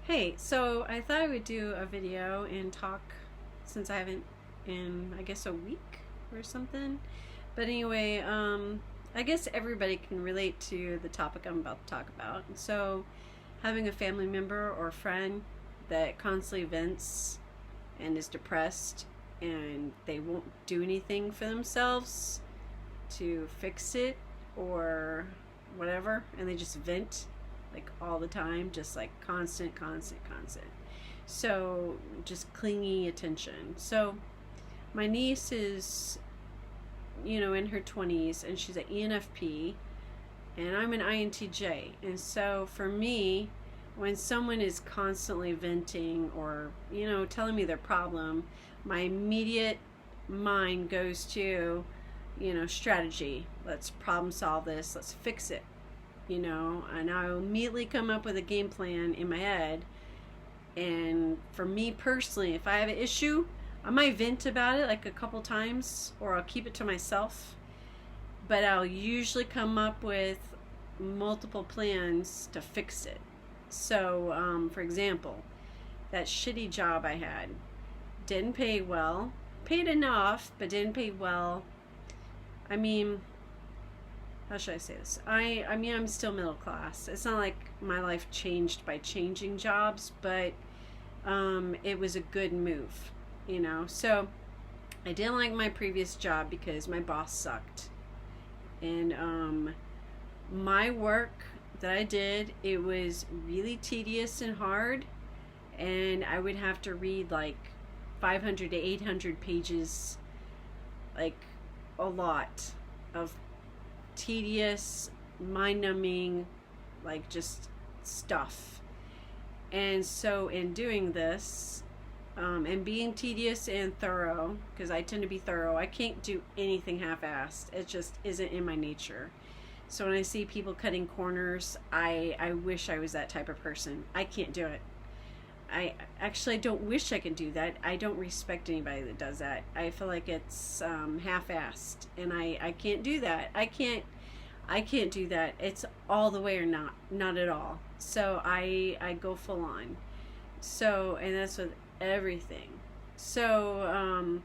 Hey, so I thought I would do a video and talk since I haven't in I guess a week or something. But anyway, I guess everybody can relate to the topic I'm about to talk about. So, having a family member or friend that constantly vents and is depressed and they won't do anything for themselves to fix it or whatever, and they just vent like all the time, just like constant. So just clingy attention. So my niece is, in her 20s, and she's an ENFP, and I'm an INTJ. And so for me, when someone is constantly venting or, telling me their problem, my immediate mind goes to, strategy. Let's problem solve this. Let's fix it. And I'll immediately come up with a game plan in my head. And for me personally, if I have an issue, I might vent about it like a couple times, or I'll keep it to myself. But I'll usually come up with multiple plans to fix it. So, for example, that shitty job I had didn't pay well, paid enough, but didn't pay well. I mean, how should I say this? I mean, I'm still middle class. It's not like my life changed by changing jobs, but it was a good move. So I didn't like my previous job because my boss sucked. And my work that I did, it was really tedious and hard. And I would have to read like 500 to 800 pages, like a lot of tedious, mind-numbing, like just stuff. And so in doing this, and being tedious and thorough, because I tend to be thorough, I can't do anything half-assed. It just isn't in my nature. So when I see people cutting corners, I wish I was that type of person. I can't do it. I actually don't wish I could do that. I don't respect anybody that does that. I feel like it's half-assed, and I can't do that. I can't do that. It's all the way or not at all. So I go full on. So, and that's with everything. So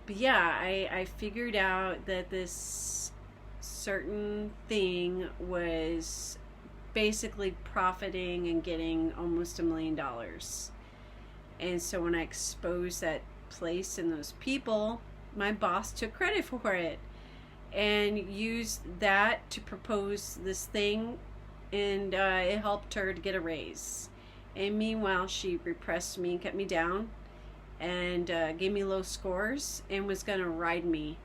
but yeah, I figured out that this certain thing was basically profiting and getting almost $1 million. And so when I exposed that place and those people, my boss took credit for it and used that to propose this thing, and it helped her to get a raise. And meanwhile, she repressed me and kept me down, and gave me low scores, and was going to ride me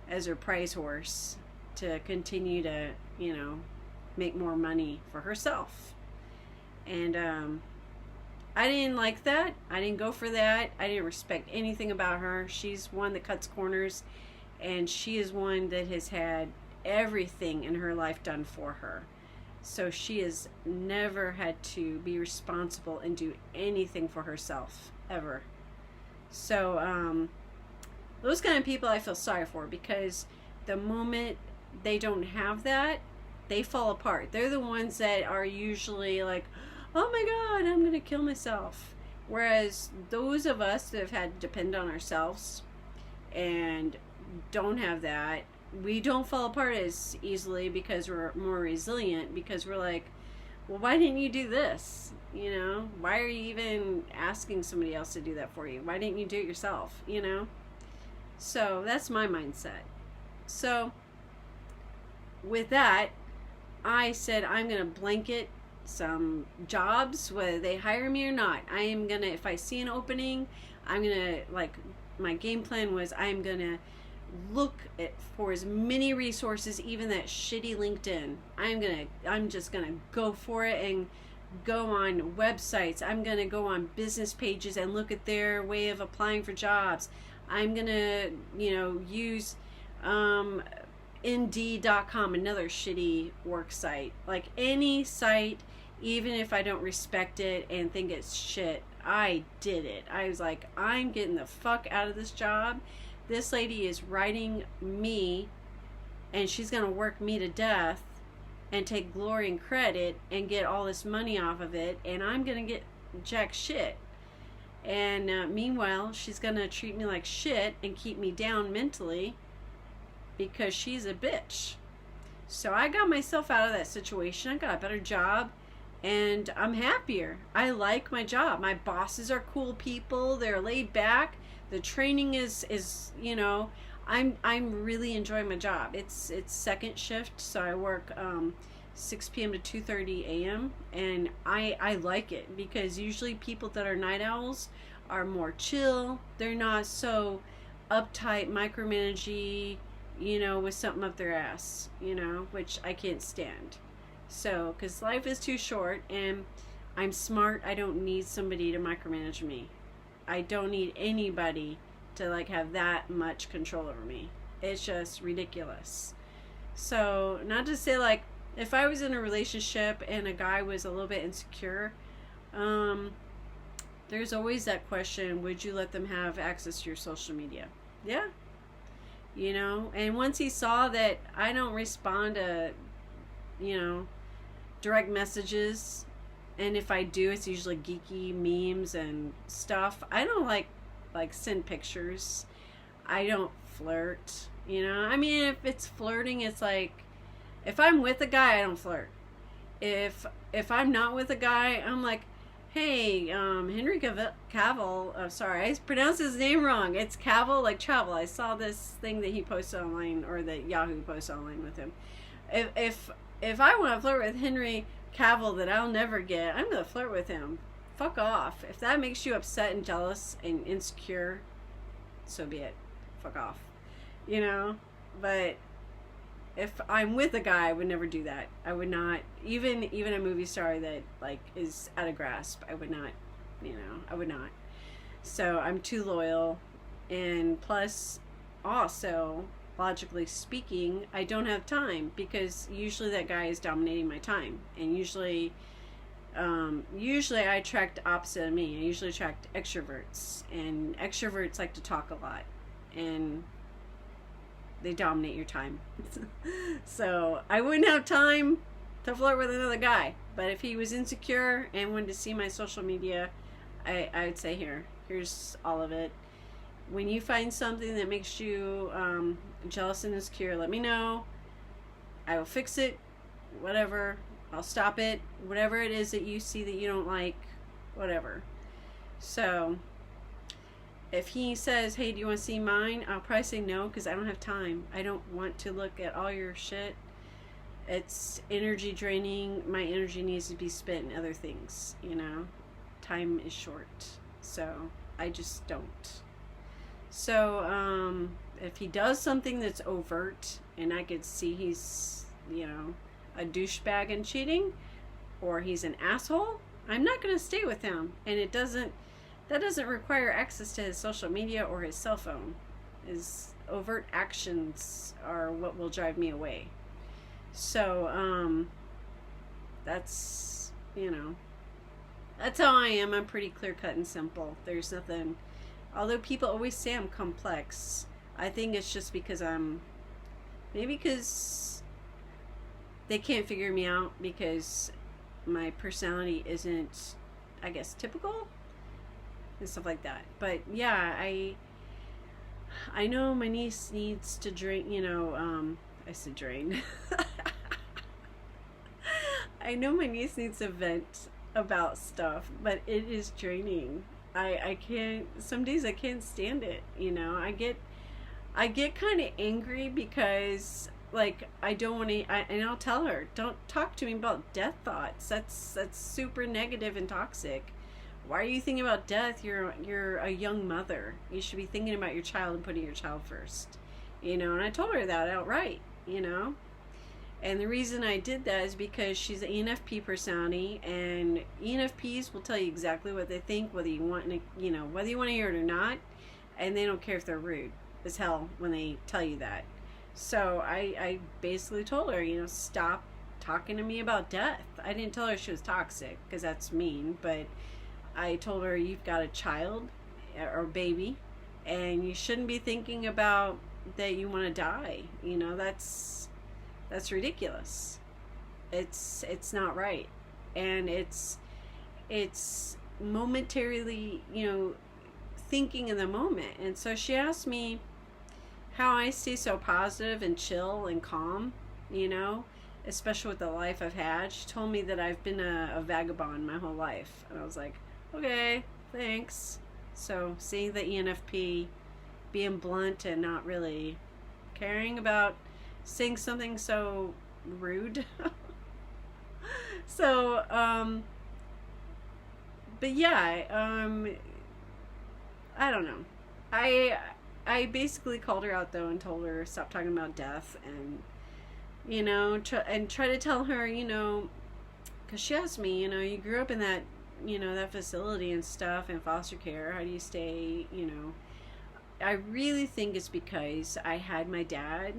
as her prize horse to continue to, make more money for herself. And I didn't like that. I didn't go for that. I didn't respect anything about her. She's one that cuts corners, and she is one that has had everything in her life done for her. So she has never had to be responsible and do anything for herself, ever. So those kind of people I feel sorry for, because the moment they don't have that, they fall apart. They're the ones that are usually like, oh my God, I'm going to kill myself. Whereas those of us that have had to depend on ourselves and don't have that, we don't fall apart as easily because we're more resilient, because we're like, well, why didn't you do this? Why are you even asking somebody else to do that for you? Why didn't you do it yourself? So that's my mindset. So with that, I said I'm going to blanket some jobs, whether they hire me or not. I am going to, if I see an opening, I'm going to, like, my game plan was I'm going to look for as many resources, even that shitty LinkedIn. I'm just going to go for it and go on websites. I'm going to go on business pages and look at their way of applying for jobs. I'm going to, use Indeed.com, another shitty work site. Like any site, even if I don't respect it and think it's shit, I did it. I was like, I'm getting the fuck out of this job. This lady is writing me, and she's going to work me to death and take glory and credit and get all this money off of it, and I'm gonna get jack shit. And meanwhile, she's gonna treat me like shit and keep me down mentally because she's a bitch. So I got myself out of that situation. I got a better job, and I'm happier. I like my job. My bosses are cool people. They're laid back. The training is you know, I'm really enjoying my job. It's second shift, so I work 6 p.m. to 2:30 a.m. and I like it, because usually people that are night owls are more chill. They're not so uptight, micromanagey, you know, with something up their ass, you know, which I can't stand. So, because life is too short, and I'm smart. I don't need somebody to micromanage me. I don't need anybody to like have that much control over me. It's just ridiculous. So, not to say like, if I was in a relationship and a guy was a little bit insecure, there's always that question, would you let them have access to your social media? Yeah. You know, and once he saw that I don't respond to, you know, direct messages, and if I do, it's usually geeky memes and stuff. I don't like send pictures. I don't flirt, you know. I mean, if it's flirting, it's like, if I'm with a guy, I don't flirt. If I'm not with a guy, I'm like, hey, Henry Cavill, sorry, I pronounced his name wrong. It's Cavill, like travel. I saw this thing that he posted online, or that Yahoo posted online with him. If I want to flirt with Henry Cavill that I'll never get, I'm going to flirt with him. Fuck off. If that makes you upset and jealous and insecure, so be it. Fuck off. You know? But if I'm with a guy, I would never do that. I would not, even a movie star that like is out of grasp, I would not, you know, I would not. So I'm too loyal, and plus, also, logically speaking, I don't have time, because usually that guy is dominating my time, and usually I attract the opposite of me. I usually attract extroverts, and extroverts like to talk a lot, and they dominate your time. So I wouldn't have time to flirt with another guy. But if he was insecure and wanted to see my social media, I would say, here's all of it. When you find something that makes you jealous and insecure, let me know. I will fix it. Whatever. I'll stop it. Whatever it is that you see that you don't like, whatever. So if he says, hey, do you want to see mine? I'll probably say no, because I don't have time. I don't want to look at all your shit. It's energy draining. My energy needs to be spent in other things, you know. Time is short. So I just don't. So if he does something that's overt, and I could see he's, you know, a douchebag and cheating, or he's an asshole, I'm not going to stay with him. And that doesn't require access to his social media or his cell phone. His overt actions are what will drive me away. So, that's, you know, that's how I am. I'm pretty clear cut and simple. There's nothing, although people always say I'm complex, I think it's just because maybe because they can't figure me out, because my personality isn't, I guess, typical and stuff like that. But yeah, I know my niece needs to drain, you know, I said drain. I know my niece needs to vent about stuff, but it is draining. I can't, some days I can't stand it, you know. I get kind of angry because, like, I don't want to, and I'll tell her, don't talk to me about death thoughts. That's super negative and toxic. Why are you thinking about death? You're a young mother. You should be thinking about your child and putting your child first. You know, and I told her that outright, you know. And the reason I did that is because she's an ENFP personality, and ENFPs will tell you exactly what they think, whether you want to, you know, whether you want to hear it or not, and they don't care if they're rude as hell when they tell you that. So I basically told her, you know, stop talking to me about death. I didn't tell her she was toxic, because that's mean, but I told her, you've got a child or baby, and you shouldn't be thinking about that you want to die. You know, that's ridiculous. it's not right, and it's momentarily, thinking in the moment. And so she asked me how I stay so positive and chill and calm, especially with the life I've had. She told me that I've been a vagabond my whole life. And I was like, okay, thanks. So seeing the ENFP, being blunt and not really caring about saying something so rude. So, but yeah, I don't know. I basically called her out though and told her stop talking about death, and try to tell her, because she asked me, you grew up in that that facility and stuff and foster care. How do you stay? I really think it's because I had my dad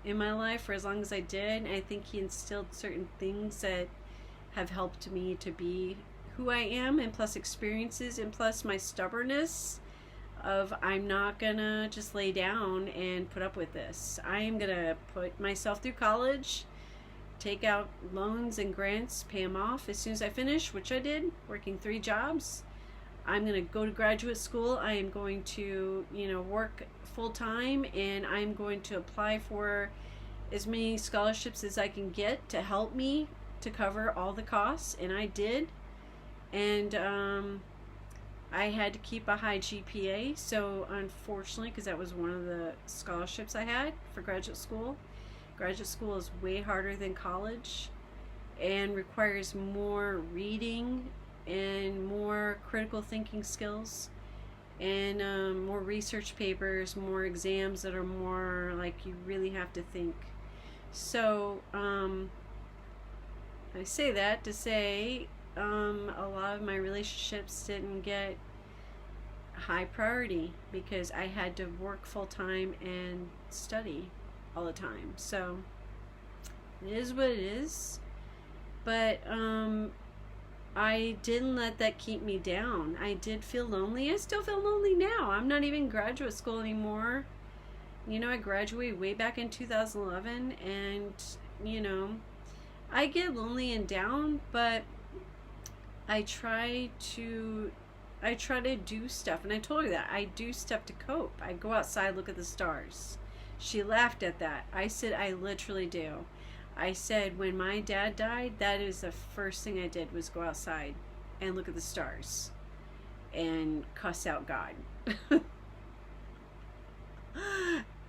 in my life for as long as I did. I think he instilled certain things that have helped me to be who I am, and plus experiences, and plus my stubbornness of I'm not gonna just lay down and put up with this. I am gonna put myself through college, take out loans and grants, pay them off as soon as I finish, which I did, working 3 jobs. I'm gonna go to graduate school. I am going to, work full time, and I'm going to apply for as many scholarships as I can get to help me to cover all the costs, and I did. And I had to keep a high GPA, so unfortunately, because that was one of the scholarships I had for graduate school. Graduate school is way harder than college and requires more reading and more critical thinking skills, and more research papers, more exams that are more like you really have to think. So I say that to say a lot of my relationships didn't get high priority because I had to work full time and study all the time. So it is what it is. But I didn't let that keep me down. I did feel lonely. I still feel lonely now. I'm not even in graduate school anymore. I graduated way back in 2011, and I get lonely and down, but I try to do stuff, and I told her that I do stuff to cope. I go outside, look at the stars. She laughed at that. I said I literally do. I said when my dad died, that is the first thing I did was go outside and look at the stars and cuss out God.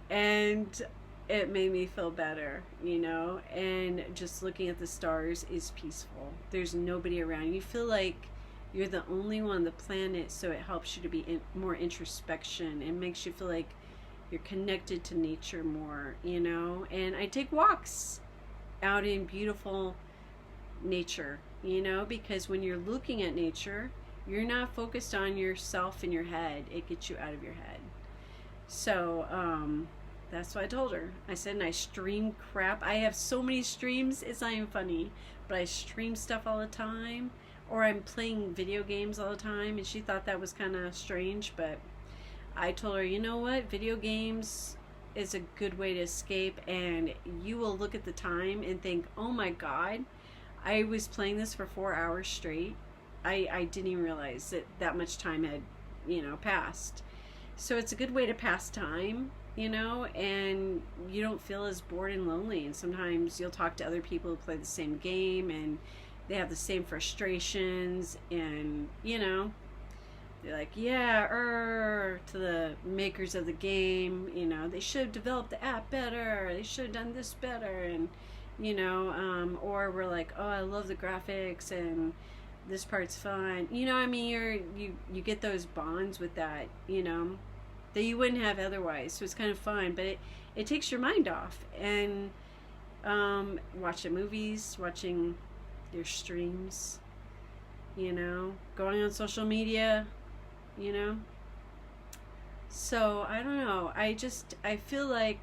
And it made me feel better, and just looking at the stars is peaceful. There's nobody around. You feel like you're the only one on the planet, so it helps you to be more introspection and makes you feel like you're connected to nature more, And I take walks out in beautiful nature, because when you're looking at nature, you're not focused on yourself in your head. It gets you out of your head. So, that's what I told her. I said, and I stream crap. I have so many streams, it's not even funny. But I stream stuff all the time. Or I'm playing video games all the time. And she thought that was kind of strange. But I told her, you know what? Video games is a good way to escape. And you will look at the time and think, oh my God, I was playing this for 4 hours straight. I didn't even realize that much time had, passed. So it's a good way to pass time, and you don't feel as bored and lonely. And sometimes you'll talk to other people who play the same game and they have the same frustrations, and, they're like, yeah, to the makers of the game, they should have developed the app better, they should have done this better, and, or we're like, oh, I love the graphics and this part's fun. You get those bonds with that, that you wouldn't have otherwise. So it's kind of fun, but it takes your mind off. And watching movies, watching your streams, going on social media, So I don't know. I feel like,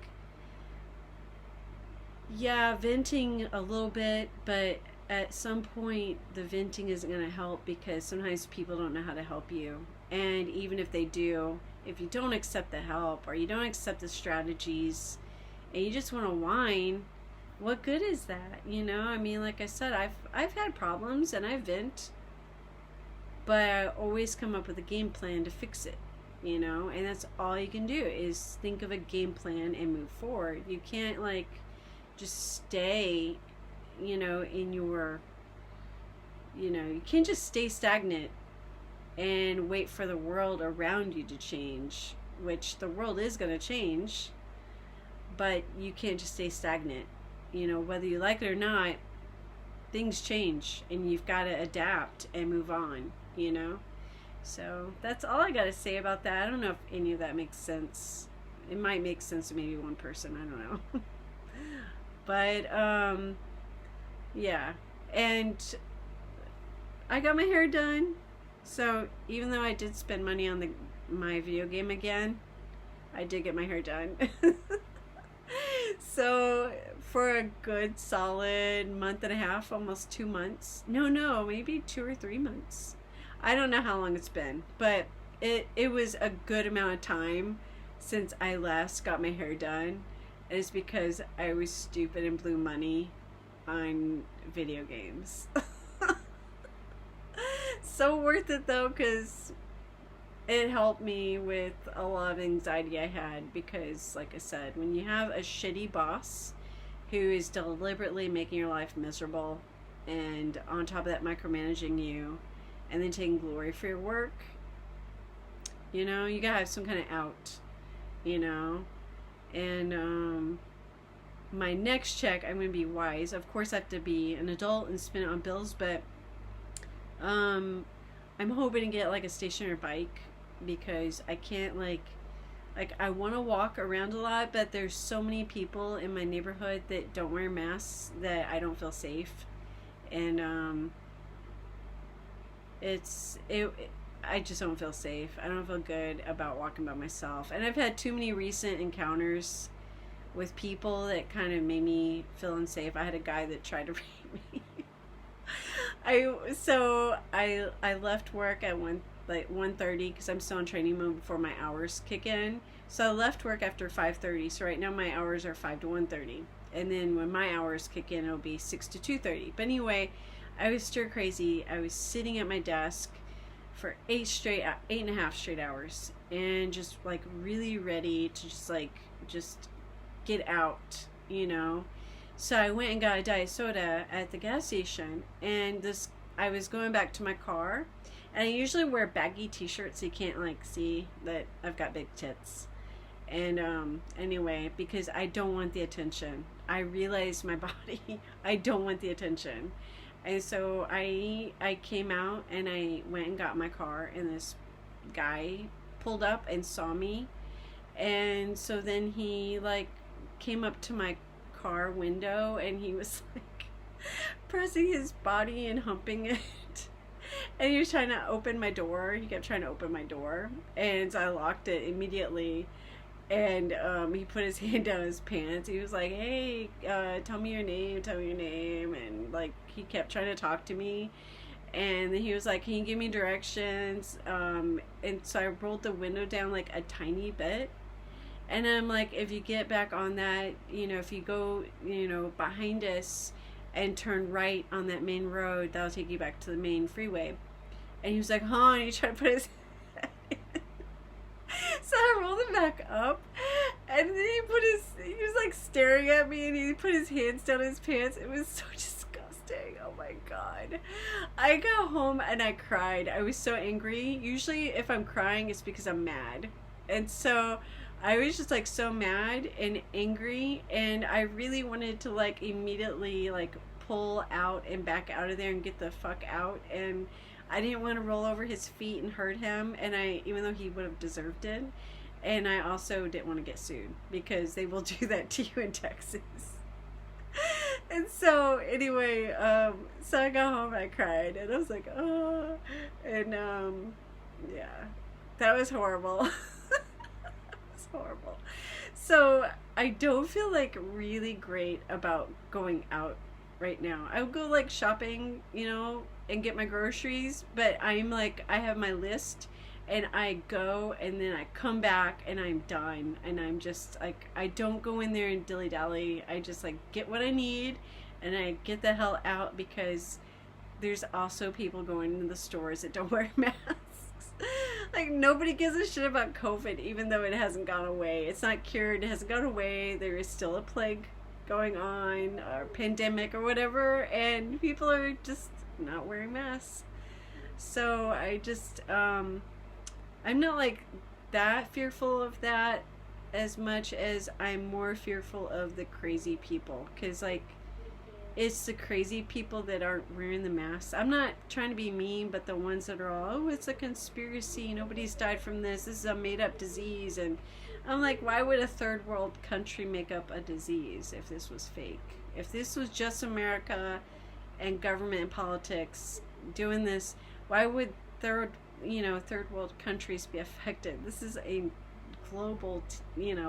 yeah, venting a little bit, but at some point the venting isn't going to help, because sometimes people don't know how to help you. And even if they do, if you don't accept the help or you don't accept the strategies and you just want to whine, what good is that? You know, I mean, like I said, I've had problems and I vent, but I always come up with a game plan to fix it, you know, and that's all you can do is think of a game plan and move forward. You can't like just stay, you know, in your, you know, you can't just stay stagnant and wait for the world around you to change, which the world is going to change, but you can't just stay stagnant. You know, whether you like it or not, things change and you've got to adapt and move on, you know? So that's all I got to say about that. I don't know if any of that makes sense. It might make sense to maybe one person, I don't know. But, yeah. And I got my hair done. So even though I did spend money on my video game again, I did get my hair done. So for a good solid month and a half, almost 2 months. No, maybe 2 or 3 months. I don't know how long it's been, but it was a good amount of time since I last got my hair done. And it's because I was stupid and blew money on video games. So worth it though, because it helped me with a lot of anxiety I had, because like I said, when you have a shitty boss who is deliberately making your life miserable and on top of that micromanaging you and then taking glory for your work, you know, you gotta have some kind of out, you know. And my next check, I'm gonna be wise. Of course I have to be an adult and spend it on bills, but I'm hoping to get like a stationary bike, because I can't like I want to walk around a lot, but there's so many people in my neighborhood that don't wear masks that I don't feel safe. And I just don't feel safe. I don't feel good about walking by myself. And I've had too many recent encounters with people that kind of made me feel unsafe. I had a guy that tried to rape me. I left work at 1:30 because I'm still in training mode before my hours kick in. So I left work after 5:30. So right now my hours are 5 to 1:30, and then when my hours kick in, it'll be 6 to 2:30. But anyway, I was stir crazy. I was sitting at my desk for 8.5 straight hours, and just like really ready to just get out, you know. So I went and got a diet soda at the gas station, and I was going back to my car, and I usually wear baggy t-shirts so you can't like see that I've got big tits. And anyway, because I don't want the attention. I realized my body, I don't want the attention. And so I came out and I went and got my car, and this guy pulled up and saw me. And so then he like came up to my car window, and he was like pressing his body and humping it, and he was trying to open my door. He kept trying to open my door, and so I locked it immediately. And he put his hand down his pants. He was like, hey, tell me your name, and like he kept trying to talk to me. And then he was like, can you give me directions? And so I rolled the window down like a tiny bit. And I'm like, if you get back on that, you know, if you go, you know, behind us and turn right on that main road, that'll take you back to the main freeway. And he was like, huh? And he tried to put his head in. So I rolled him back up, and then he was like staring at me, and he put his hands down his pants. It was so disgusting. Oh my God. I got home and I cried. I was so angry. Usually if I'm crying, it's because I'm mad. And so I was just like so mad and angry, and I really wanted to like immediately like pull out and back out of there and get the fuck out. And I didn't want to roll over his feet and hurt him, and even though he would have deserved it. And I also didn't want to get sued, because they will do that to you in Texas. And so anyway, so I got home and I cried, and I was like, oh, and yeah, that was horrible. Horrible. So I don't feel like really great about going out right now. I would go like shopping, you know, and get my groceries, but I'm like, I have my list, and I go and then I come back and I'm done, and I'm just like, I don't go in there and dilly dally. I just like get what I need and I get the hell out, because there's also people going into the stores that don't wear masks. Like, nobody gives a shit about COVID, even though it hasn't gone away. It's not cured, it hasn't gone away. There is still a plague going on, or pandemic or whatever, and people are just not wearing masks. So I just I'm not like that fearful of that as much as I'm more fearful of the crazy people, because like, it's the crazy people that aren't wearing the masks. I'm not trying to be mean, but the ones that are all, oh, it's a conspiracy, nobody's died from this is a made up disease. And I'm like, why would a third world country make up a disease if this was fake? If this was just America and government and politics doing this, why would third world countries be affected? This is a global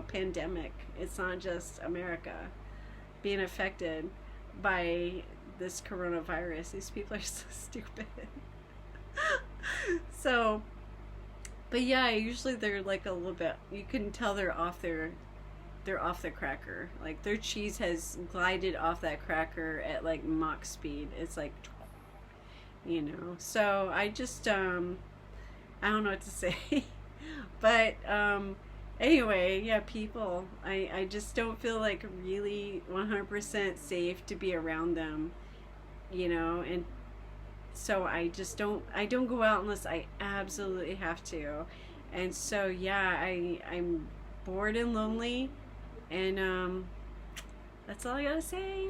pandemic. It's not just America being affected by this coronavirus. These people are so stupid. So, but yeah, usually they're like a little bit, you can tell they're off the cracker. Like, their cheese has glided off that cracker at like Mach speed. It's like, so I just I don't know what to say. But anyway, yeah, people, I just don't feel like really 100% safe to be around them, and so I don't go out unless I absolutely have to. And so yeah, I'm bored and lonely, and that's all I gotta say.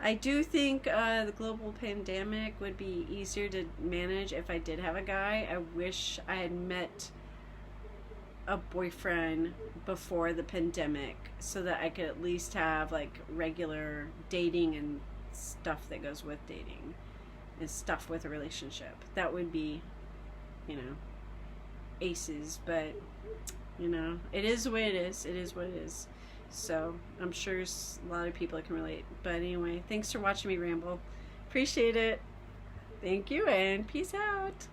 I do think the global pandemic would be easier to manage if I did have a guy. I wish I had met a boyfriend before the pandemic, so that I could at least have like regular dating and stuff that goes with dating and stuff with a relationship. That would be, aces. But it is the way it is. It is what it is. So I'm sure a lot of people can relate. But anyway, thanks for watching me ramble. Appreciate it. Thank you, and peace out.